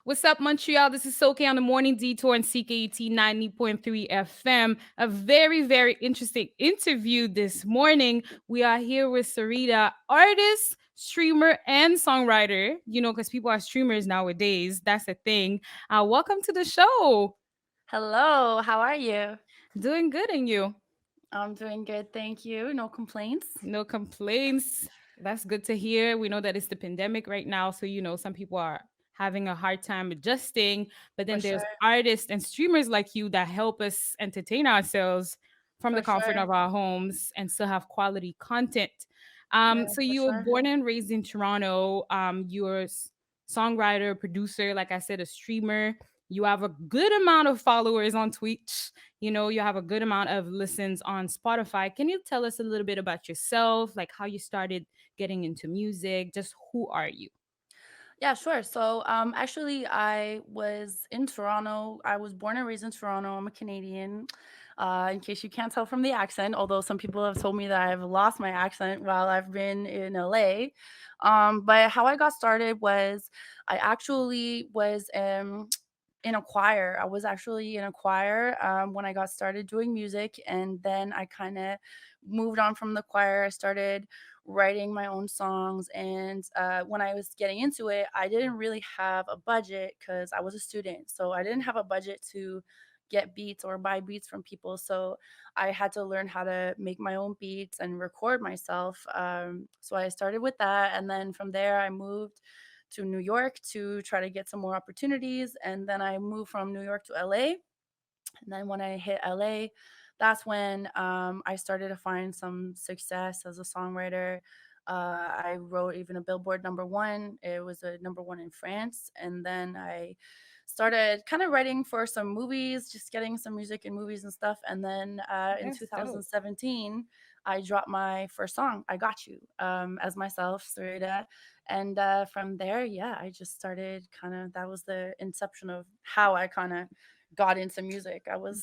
What's up, Montreal? This is Soke on the Morning Detour and CKET 90.3 FM. A very, very interesting interview this morning. We are here with Sereda, artist, streamer, and songwriter. Because people are streamers nowadays. That's a thing. Welcome to the show. Hello, how are you? Doing good, and you? I'm doing good, thank you. No complaints. No complaints. That's good to hear. We know that it's the pandemic right now. So, some people are having a hard time adjusting. But For then there's sure. artists and streamers like you that help us entertain ourselves from the For comfort sure. of our homes and still have quality content. Yeah, So for you were sure. born and raised in Toronto. You're a songwriter, producer, like I said, a streamer. You have a good amount of followers on Twitch. You have a good amount of listens on Spotify. Can you tell us a little bit about yourself, like how you started getting into music? Just who are you? Yeah, sure. So, actually, I was in Toronto. I was born and raised in Toronto. I'm a Canadian. In case you can't tell from the accent, although some people have told me that I've lost my accent while I've been in LA. But how I got started was I actually was in a choir. I was actually in a choir when I got started doing music, and then I kind of moved on from the choir. I started writing my own songs, and when I was getting into it, I didn't really have a budget because I was a student, so I didn't have a budget to get beats or buy beats from people. So I had to learn how to make my own beats and record myself. So I started with that, and then from there I moved to New York to try to get some more opportunities. And then I moved from New York to LA. And then when I hit LA, that's when I started to find some success as a songwriter. I wrote even a Billboard number one. It was a number one in France. And then I started kind of writing for some movies, just getting some music in movies and stuff. And then in That's dope. 2017, I dropped my first song, I Got You, as myself, Sereda. And from there, yeah, I just started kind of, that was the inception of how I kind of got into music. I was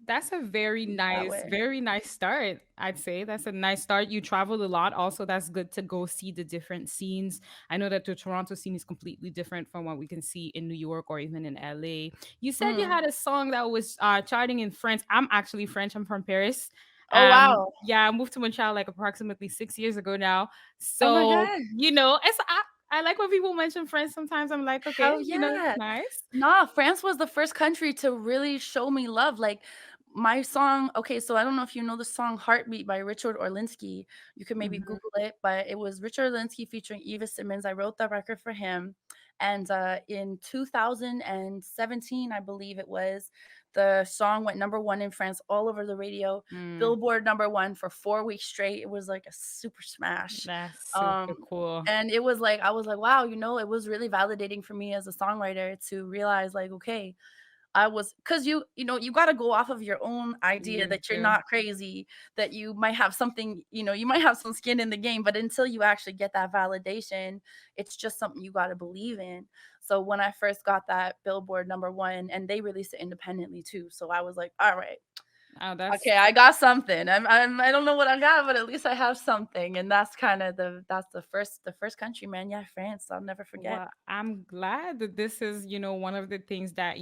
That's a that way. very nice start. I'd say that's a nice start. You traveled a lot. Also, that's good to go see the different scenes. I know that the Toronto scene is completely different from what we can see in New York or even in LA. You said you Mm. had a song that was charting in French. I'm actually French. I'm from Paris. Oh, wow. Yeah, I moved to Montreal like approximately 6 years ago now. Oh my So, god. I like when people mention French. Sometimes I'm like, okay, Hell yeah. nice. Nah, France was the first country to really show me love. Like my song, okay, so I don't know if you know the song Heartbeat by Richard Orlinski. You can maybe Mhm. Google it, but it was Richard Orlinski featuring Eva Simmons. I wrote that record for him. And in 2017, I believe it was, the song went number one in France all over the radio, Mm. Billboard number one for 4 weeks straight. It was like a super smash. That's super Um, cool. and it was like, I was like, wow, it was really validating for me as a songwriter to realize, like, okay, I was, because you got to go off of your own idea You that you're do. not crazy, that you might have something, you might have some skin in the game, but until you actually get that validation, it's just something you got to believe in. So when I first got that Billboard number one, and they released it independently too, so I was like, all right, Oh, that's okay, I got something. I don't know what I got, but at least I have something. And that's kind of that's the first country, man. Yeah, France. I'll never forget. well, I'm glad that this is, one of the things that,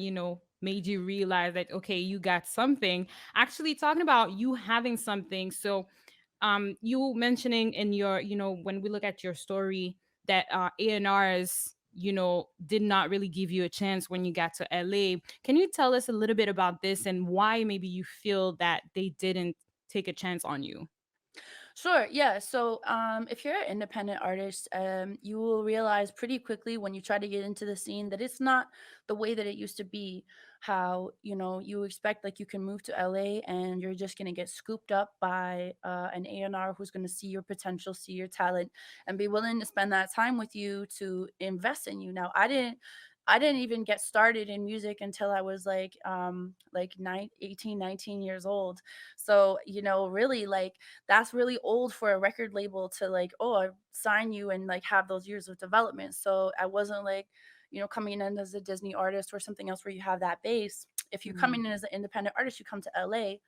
made you realize that okay, you got something. Actually talking about you having something. So, you mentioning in your, when we look at your story that A&Rs, did not really give you a chance when you got to LA. Can you tell us a little bit about this and why maybe you feel that they didn't take a chance on you? Sure. Yeah. So, if you're an independent artist, you will realize pretty quickly when you try to get into the scene that it's not the way that it used to be. How you expect, like, you can move to LA and you're just gonna get scooped up by an A&R who's gonna see your potential, see your talent, and be willing to spend that time with you to invest in you. Now, I didn't even get started in music until I was like 18, 19 years old. So, really, like, that's really old for a record label to, like, oh, I sign you and, like, have those years of development. So I wasn't like, coming in as a Disney artist or something else where you have that base. If you're Mhm. coming in as an independent artist, you come to LA,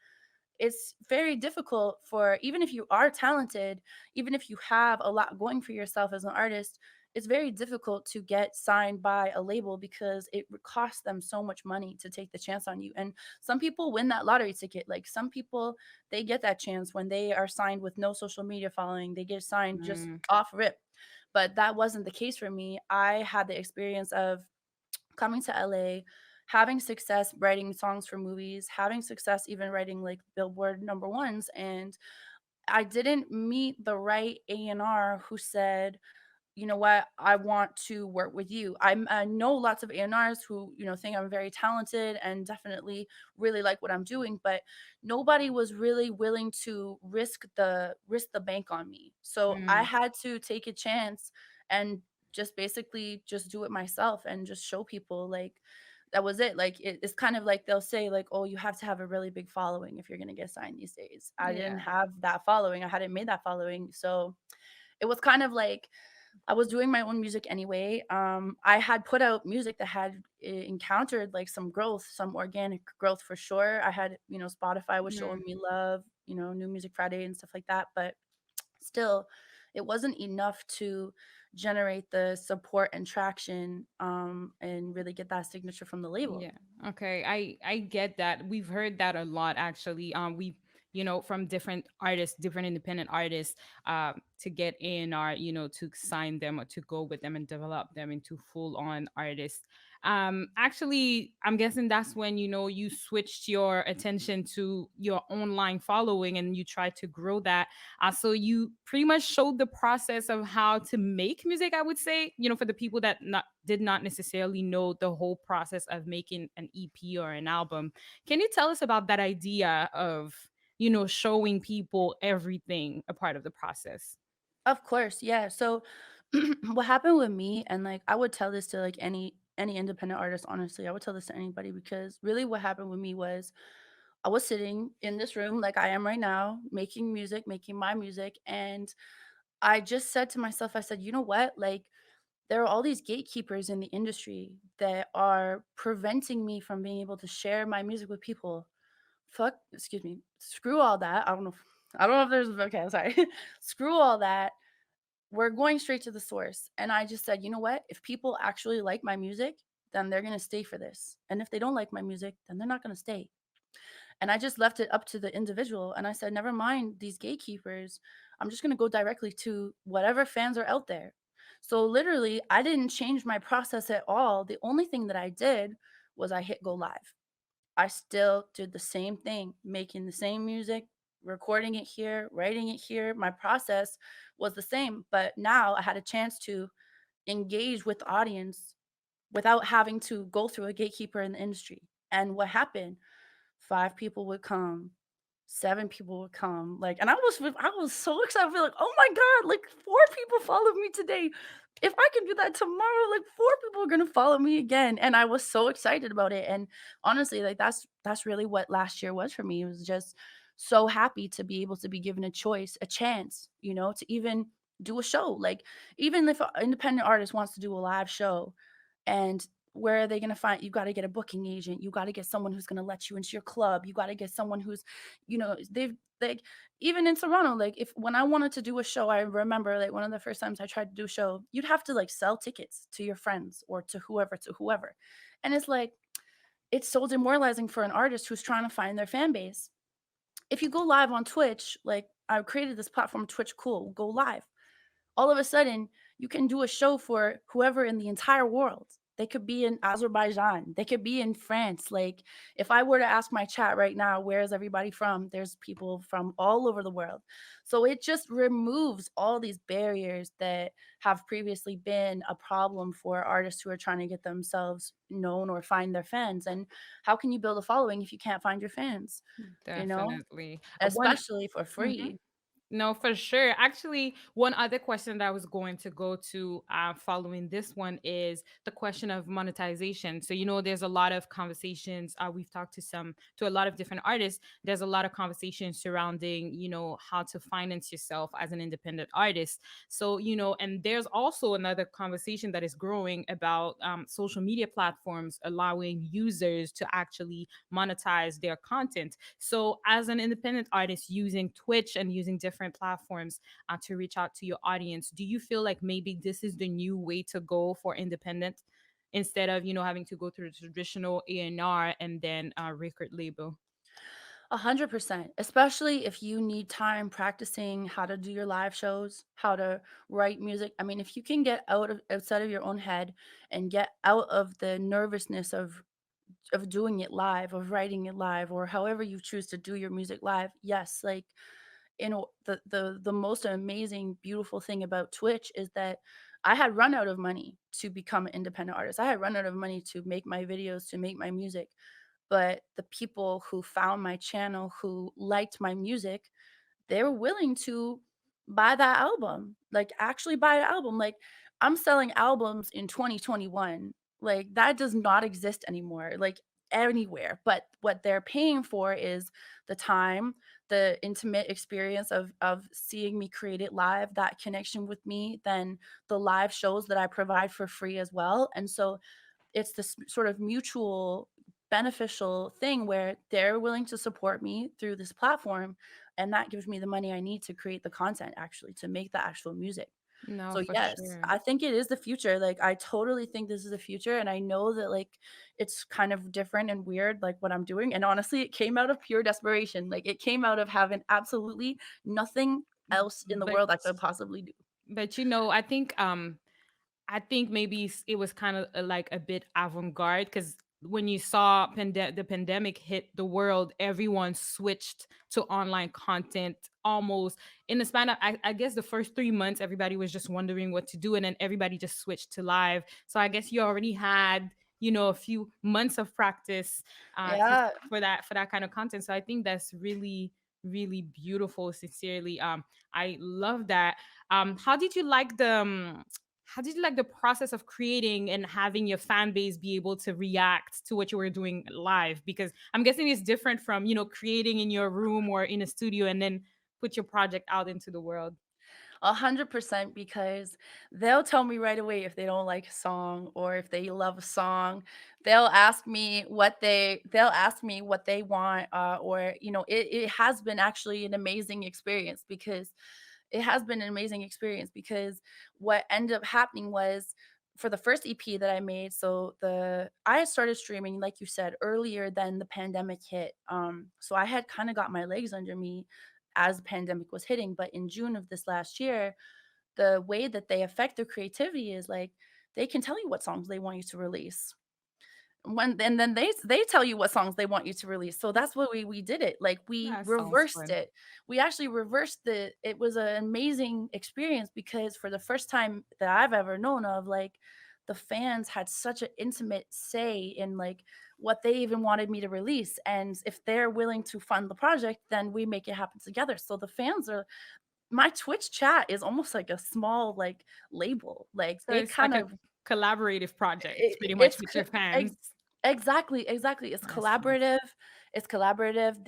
it's very difficult, for even if you are talented, even if you have a lot going for yourself as an artist, it's very difficult to get signed by a label because it costs them so much money to take the chance on you. And some people win that lottery ticket. Like some people, they get that chance when they are signed with no social media following. They get signed just Mm, off rip. But that wasn't the case for me. I had the experience of coming to LA, having success writing songs for movies, having success even writing like Billboard number ones. And I didn't meet the right A&R who said, you know what, I want to work with you. I know lots of A&Rs who, you know, think I'm very talented and definitely really like what I'm doing, but nobody was really willing to risk the bank on me. So I mm, had to take a chance and just basically just do it myself and just show people like that was it. Like it's kind of like they'll say like, oh, you have to have a really big following if you're gonna get signed these days. I didn't yeah. have that following. I hadn't made that following. So it was kind of like I was doing my own music anyway. I had put out music that had encountered like some growth, some organic growth for sure. I had, you know, Spotify was showing Mm. me love, you know, New Music Friday and stuff like that. But still, it wasn't enough to generate the support and traction and really get that signature from the label. Yeah. Okay. I get that. We've heard that a lot actually. We from different artists, different independent artists, to get in or to sign them or to go with them and develop them into full on artists. Actually, I'm guessing that's when you switched your attention to your online following and you tried to grow that. So you pretty much showed the process of how to make music, I would say, for the people that did not necessarily know the whole process of making an EP or an album. Can you tell us about that idea of, showing people everything a part of the process? Of course, yeah. So what happened with me, and like I would tell this to like any independent artist, honestly. I would tell this to anybody because really what happened with me was I was sitting in this room like I am right now, making music, making my music, and I just said to myself, I said, "You know what? Like there are all these gatekeepers in the industry that are preventing me from being able to share my music with people. Fuck, excuse me. Screw all that. I don't know if there's okay, sorry. Screw all that. We're going straight to the source." And I just said, "You know what? If people actually like my music, then they're going to stay for this. And if they don't like my music, then they're not going to stay." And I just left it up to the individual. And I said, never mind these gatekeepers. I'm just going to go directly to whatever fans are out there. So literally, I didn't change my process at all. The only thing that I did was I hit go live. I still did the same thing, making the same music, recording it here, writing it here. My process was the same, but now I had a chance to engage with the audience without having to go through a gatekeeper in the industry. And what happened? 5 people would come, 7 people would come, like and I was so excited, I feel like, "Oh my god, like 4 people followed me today. If I can do that tomorrow, like 4 people are gonna follow me again," and I was so excited about it, and honestly, like, that's really what last year was for me. It was just so happy to be able to be given a choice, a chance, you know, to even do a show, like, even if an independent artist wants to do a live show, and where are they gonna find you gotta get a booking agent, you gotta get someone who's gonna let you into your club, you gotta get someone who's, they've like even in Toronto, like if when I wanted to do a show, I remember like one of the first times I tried to do a show, you'd have to like sell tickets to your friends or to whoever. And it's like, it's so demoralizing for an artist who's trying to find their fan base. If you go live on Twitch, like I created this platform, Twitch Cool, go live all of a sudden you can do a show for whoever in the entire world. They could be in Azerbaijan, they could be in France. Like if I were to ask my chat right now, where is everybody from? There's people from all over the world. So it just removes all these barriers that have previously been a problem for artists who are trying to get themselves known or find their fans. And how can you build a following if you can't find your fans? You know, Definitely. One especially for Mhm. free. No, for sure. Actually, one other question that I was going to go to following this one is the question of monetization. So, there's a lot of conversations. We've talked to a lot of different artists. There's a lot of conversations surrounding, how to finance yourself as an independent artist. So, and there's also another conversation that is growing about social media platforms allowing users to actually monetize their content. So, as an independent artist using Twitch and using different different platforms to reach out to your audience. Do you feel like maybe this is the new way to go for independent, instead of having to go through the traditional A&R and then record label? 100%, especially if you need time practicing how to do your live shows, how to write music. I mean, if you can get outside of your own head and get out of the nervousness of doing it live, of writing it live, or however you choose to do your music live, yes, like the most amazing, beautiful thing about Twitch is that I had run out of money to become an independent artist. I had run out of money to make my videos, to make my music. But the people who found my channel, who liked my music, they were willing to buy that album, like, actually buy an album, like, I'm selling albums in 2021, like, that does not exist anymore, like, anywhere, but what they're paying for is the time, the intimate experience of seeing me create it live, that connection with me, then the live shows that I provide for free as well, and so it's this sort of mutual beneficial thing where they're willing to support me through this platform, and that gives me the money I need to create the content, actually, to make the actual music. No, So for yes, sure. I think it is the future. Like, I totally think this is the future, and I know that, like, it's kind of different and weird, like, what I'm doing, and honestly, it came out of pure desperation. Like, it came out of having absolutely nothing else in the but world I could possibly do. I think maybe it was kind of like a bit avant-garde, because when you saw the pandemic hit the world, everyone switched to online content almost in the span of, I guess, the first 3 months. Everybody was just wondering what to do, and then everybody just switched to live. So I guess you already had a few months of practice Yeah. for that kind of content. So I think that's really, really beautiful. Sincerely, I love that. How did you like the process of creating and having your fan base be able to react to what you were doing live? Because I'm guessing it's different from creating in your room or in a studio and then put your project out into the world. 100% because they'll tell me right away if they don't like a song or if they love a song. They'll ask me what they want, or it has been actually an amazing experience because what ended up happening was for the first EP that I made, so the I started streaming, like you said, earlier than the pandemic hit. So I had kind of got my legs under me as the pandemic was hitting. But in June of this last year, the way that they affect their creativity is like they can tell you what songs they want you to release. And then they tell you what songs they want you to release. So that's what we did it. Like, we That sounds reversed fun. it. We actually reversed it was an amazing experience because for the first time that I've ever known of, like, the fans had such an intimate say in, like, what they even wanted me to release. And if they're willing to fund the project, then we make it happen together. So the fans are my Twitch chat is almost like a small, like, label. Like, So they it's like kind a of collaborative project, it pretty much, it's with co your fans. ex exactly, exactly. That sounds It's collaborative.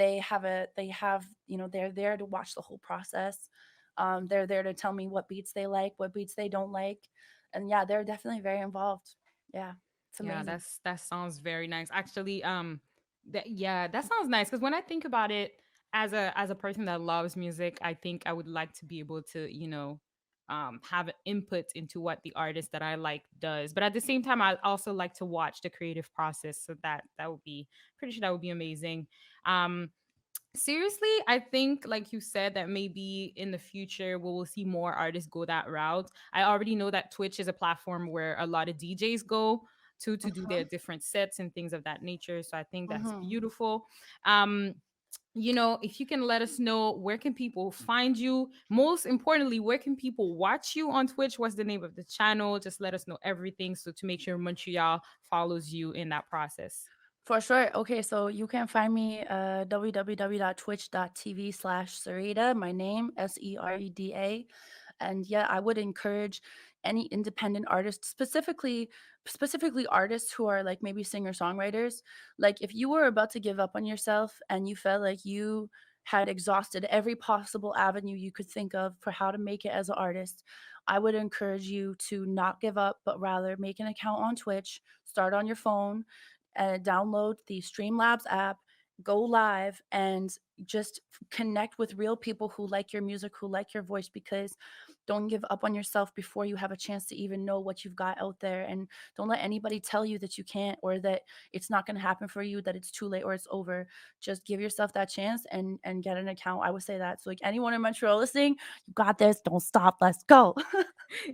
They're there to watch the whole process. They're there to tell me what beats they like, what beats they don't like, and yeah, they're definitely very involved. Yeah, it's Yeah, amazing. that sounds very nice. Actually, that sounds nice, because when I think about it, as a person that loves music, I think I would like to be able to, have an input into what the artist that I like does. But at the same time, I also like to watch the creative process. So that would be pretty sure that would be amazing. Um, Seriously, I think, like you said, that maybe in the future we will see more artists go that route. I already know that Twitch is a platform where a lot of DJs go to do their Mhm, different sets and things of that nature. So I think that's mhm. beautiful. Um, if you can let us know, where can people find you? Most importantly, where can people watch you on Twitch? What's the name of the channel? Just let us know everything, so to make sure Montreal follows you in that process. For sure. Okay, so you can find me www.twitch.tv/Sereda, my name, Sereda. And yeah, I would encourage any independent artist, specifically artists who are like maybe singer-songwriters. Like, if you were about to give up on yourself and you felt like you had exhausted every possible avenue you could think of for how to make it as an artist, I would encourage you to not give up, but rather make an account on Twitch, start on your phone, download the Streamlabs app, go live, and just connect with real people who like your music, who like your voice, because don't give up on yourself before you have a chance to even know what you've got out there. And don't let anybody tell you that you can't, or that it's not going to happen for you, that it's too late or it's over. Just give yourself that chance and get an account. I would say that. So like anyone in Montreal listening, you got this. Don't stop. Let's go.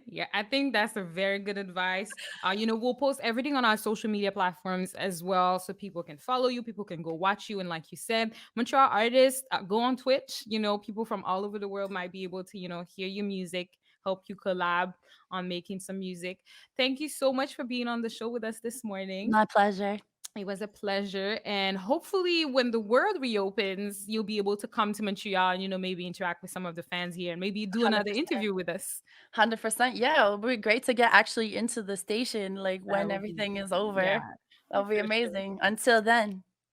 Yeah, I think that's a very good advice. We'll post everything on our social media platforms as well, so people can follow you, people can go watch you, and like you said, Montreal artists, go on Twitch. People from all over the world might be able to, hear your music, help you collab on making some music. Thank you so much for being on the show with us this morning. My pleasure. It was a pleasure. And hopefully, when the world reopens, you'll be able to come to Montreal and, maybe interact with some of the fans here and maybe do another 100%. interview with us. 100%. Yeah, it'll be great to get actually into the station like That when would be, everything is yeah, over. That'll be for sure. amazing. Until then.